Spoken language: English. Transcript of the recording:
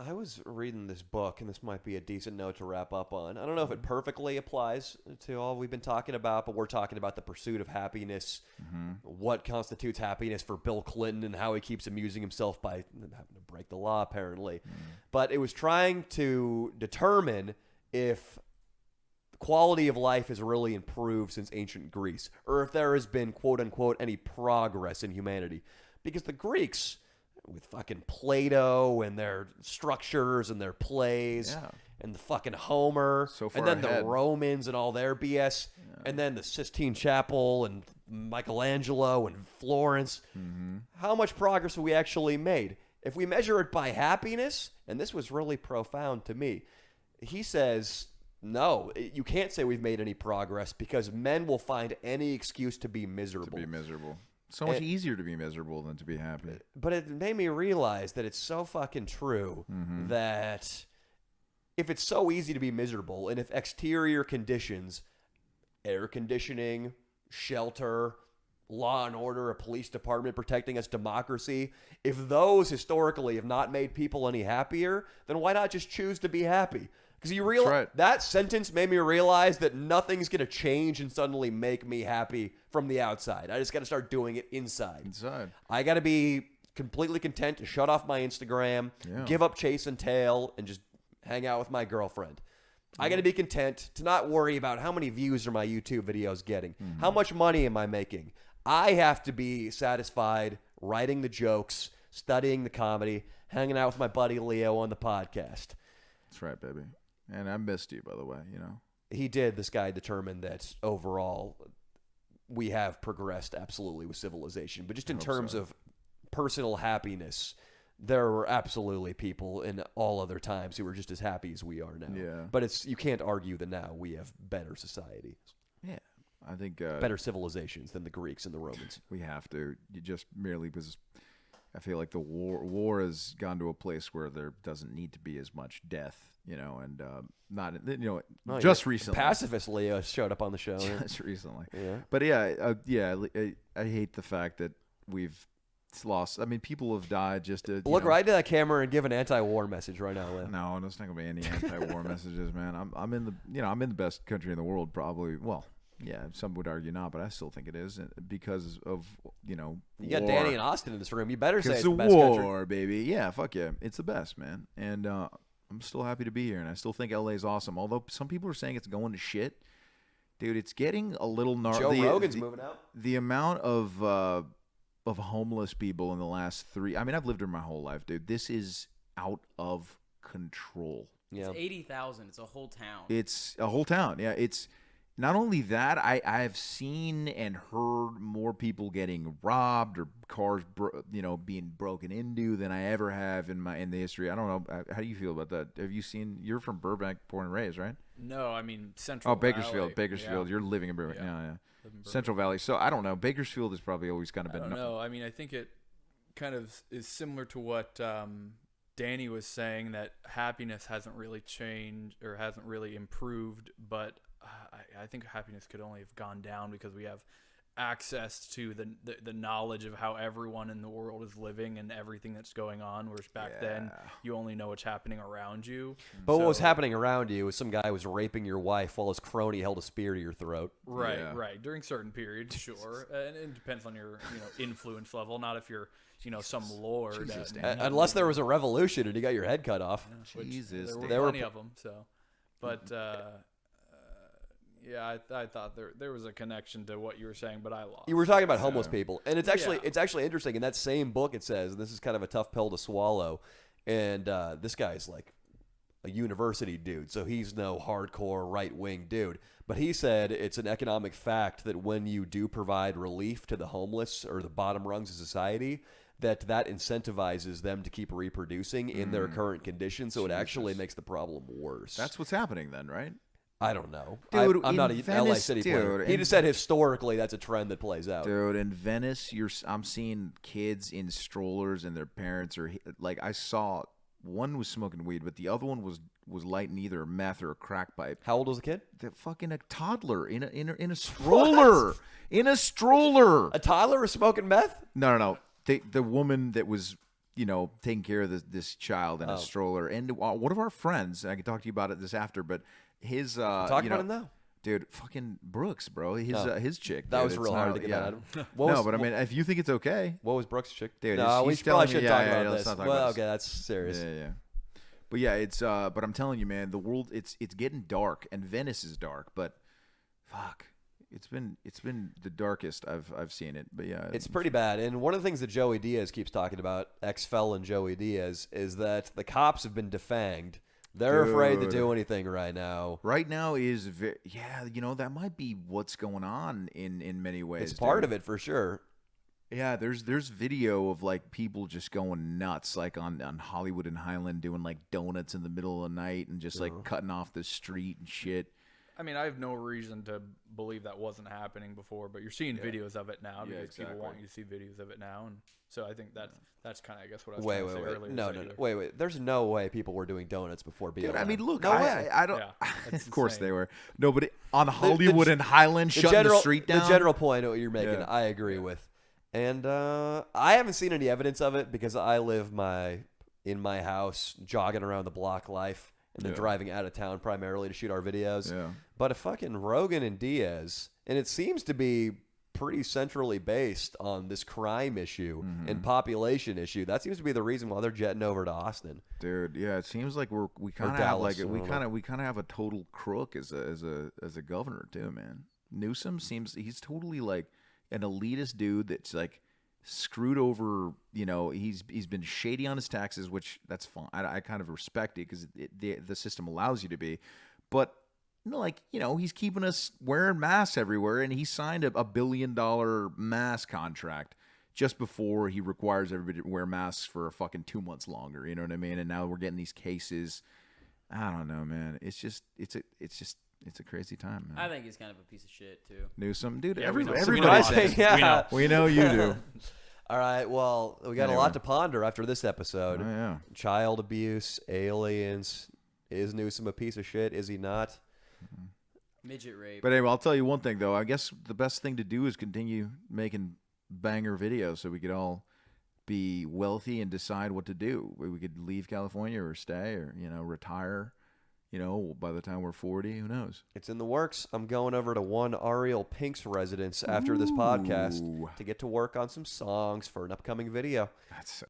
I was reading this book, and this might be a decent note to wrap up on. I don't know if it perfectly applies to all we've been talking about, but we're talking about the pursuit of happiness, what constitutes happiness for Bill Clinton, and how he keeps amusing himself by having to break the law, apparently. But it was trying to determine if quality of life has really improved since ancient Greece, or if there has been, quote-unquote, any progress in humanity. Because the Greeks, with fucking Plato and their structures and their plays and the fucking Homer, and then the Romans and all their BS, and then the Sistine Chapel and Michelangelo and Florence. How much progress have we actually made? If we measure it by happiness, and this was really profound to me, he says, no, you can't say we've made any progress because men will find any excuse to be miserable. So much easier to be miserable than to be happy. But it made me realize that it's so fucking true that if it's so easy to be miserable, and if exterior conditions, air conditioning, shelter, law and order, a police department protecting us, democracy, if those historically have not made people any happier, then why not just choose to be happy? Because you realize that sentence made me realize that nothing's going to change and suddenly make me happy from the outside. I just got to start doing it inside. I got to be completely content to shut off my Instagram, give up chase and tail, and just hang out with my girlfriend. I got to be content to not worry about how many views are my YouTube videos getting, how much money am I making. I have to be satisfied writing the jokes, studying the comedy, hanging out with my buddy Leo on the podcast. That's right, baby. And I missed you, by the way, He did. This guy determined that overall we have progressed absolutely with civilization. But just in terms of personal happiness, there were absolutely people in all other times who were just as happy as we are now. Yeah. But you can't argue that now we have better societies. Yeah. I think better civilizations than the Greeks and the Romans. We have to. Just merely because I feel like the war has gone to a place where there doesn't need to be as much death, and not, just recently. Pacifist Leo showed up on the show. Just recently. Yeah. But I hate the fact that we've lost. I mean, people have died just to look right to that camera and give an anti-war message right now, Leo. No, there's not gonna be any anti-war messages, man. I'm in the best country in the world, probably. Well. Yeah, some would argue not, but I still think it is because of, You got war. Danny and Austin in this room. You better say it's the the best war, country. Baby. Yeah, fuck yeah. It's the best, man. And I'm still happy to be here, and I still think LA is awesome. Although some people are saying it's going to shit. Dude, it's getting a little gnarly. Joe Rogan's moving out. The amount of homeless people in the last I've lived here my whole life, dude. This is out of control. Yeah. It's 80,000. It's a whole town. It's a whole town. Yeah, it's... Not only that, I've seen and heard more people getting robbed or cars, being broken into than I ever have in the history. I don't know. How do you feel about that? Have you seen? You're from Burbank, born and raised, right? No, I mean Central. Bakersfield. Valley. Yeah. You're living in Burbank. Yeah. Central Valley. So I don't know. Bakersfield has probably always kind of been. No, I mean I think it kind of is similar to what Danny was saying, that happiness hasn't really changed or hasn't really improved, but I think happiness could only have gone down because we have access to the knowledge of how everyone in the world is living and everything that's going on, whereas back then you only know what's happening around you. But what was happening around you was some guy was raping your wife while his crony held a spear to your throat. Right. During certain periods, sure. And it depends on your influence level, not if you're some lord. Unless there was a revolution and you got your head cut off. Jesus. There were plenty of them, so. But... yeah, I thought there was a connection to what you were saying, but I lost. You were talking about homeless people, and it's actually interesting. In that same book, it says, and this is kind of a tough pill to swallow, and this guy's like a university dude, so he's no hardcore right-wing dude. But he said it's an economic fact that when you do provide relief to the homeless or the bottom rungs of society, that incentivizes them to keep reproducing in their current condition, so it actually makes the problem worse. That's what's happening then, right? I don't know. Dude, I'm not a Venice, LA City player. He just said historically that's a trend that plays out. Dude, in Venice, I'm seeing kids in strollers and their parents are like, I saw one was smoking weed, but the other one was lighting either a meth or a crack pipe. How old was the kid? The fucking a toddler in a stroller. What? In a stroller. A toddler was smoking meth? No. The woman that was taking care of this child in a stroller. And one of our friends, I can talk to you about it this after, but his Talk about him now. Dude, fucking Brooks, bro. His chick. That dude, was real hard to get at him. I mean, if you think it's okay. What was Brooks' chick? Dude, no, we probably shouldn't talk about this. Well, okay, that's serious. Yeah. But yeah, it's but I'm telling you, man, the world it's getting dark, and Venice is dark, but fuck. It's been the darkest I've seen it. But yeah. It's pretty bad. And one of the things that Joey Diaz keeps talking about, ex-felon Joey Diaz, is that the cops have been defanged. They're afraid to do anything right now. Right now is that might be what's going on in many ways. It's part of it for sure. Yeah, there's video of like people just going nuts, like on Hollywood and Highland doing like donuts in the middle of the night and just like cutting off the street and shit. I mean, I have no reason to believe that wasn't happening before, but you're seeing videos of it now because people want you to see videos of it now, and so I think that's kind of, I guess, what I was trying to say earlier. No. Wait. There's no way people were doing donuts before BLM. Dude, I mean, look, no way. I don't. Yeah, of course they were. No, but on Hollywood and Highland, shutting the street down. The general point of what you're making, I agree with, and I haven't seen any evidence of it because I live in my house, jogging around the block life. And then driving out of town primarily to shoot our videos. Yeah. But a fucking Rogan and Diaz, and it seems to be pretty centrally based on this crime issue and population issue. That seems to be the reason why they're jetting over to Austin. Dude, yeah, it seems like we kind of have like we kind of have a total crook as a governor too, man. Newsom he's totally like an elitist dude that's like screwed over, he's been shady on his taxes, which that's fine. I kind of respect it because the system allows you to be, but he's keeping us wearing masks everywhere, and he signed a $1 billion mask contract just before he requires everybody to wear masks for a fucking 2 months longer. You know what I mean? And now we're getting these cases. I don't know, man. It's a crazy time, man. I think he's kind of a piece of shit too. Newsom, dude. Yeah, Everybody says. We know you do. All right, well, we got a lot to ponder after this episode. Oh, yeah. Child abuse, aliens. Is Newsom a piece of shit? Is he not? Midget rape. But anyway, I'll tell you one thing, though. I guess the best thing to do is continue making banger videos so we could all be wealthy and decide what to do. We could leave California or stay or, retire. By the time we're 40, who knows? It's in the works. I'm going over to one Ariel Pink's residence after this podcast to get to work on some songs for an upcoming video. That's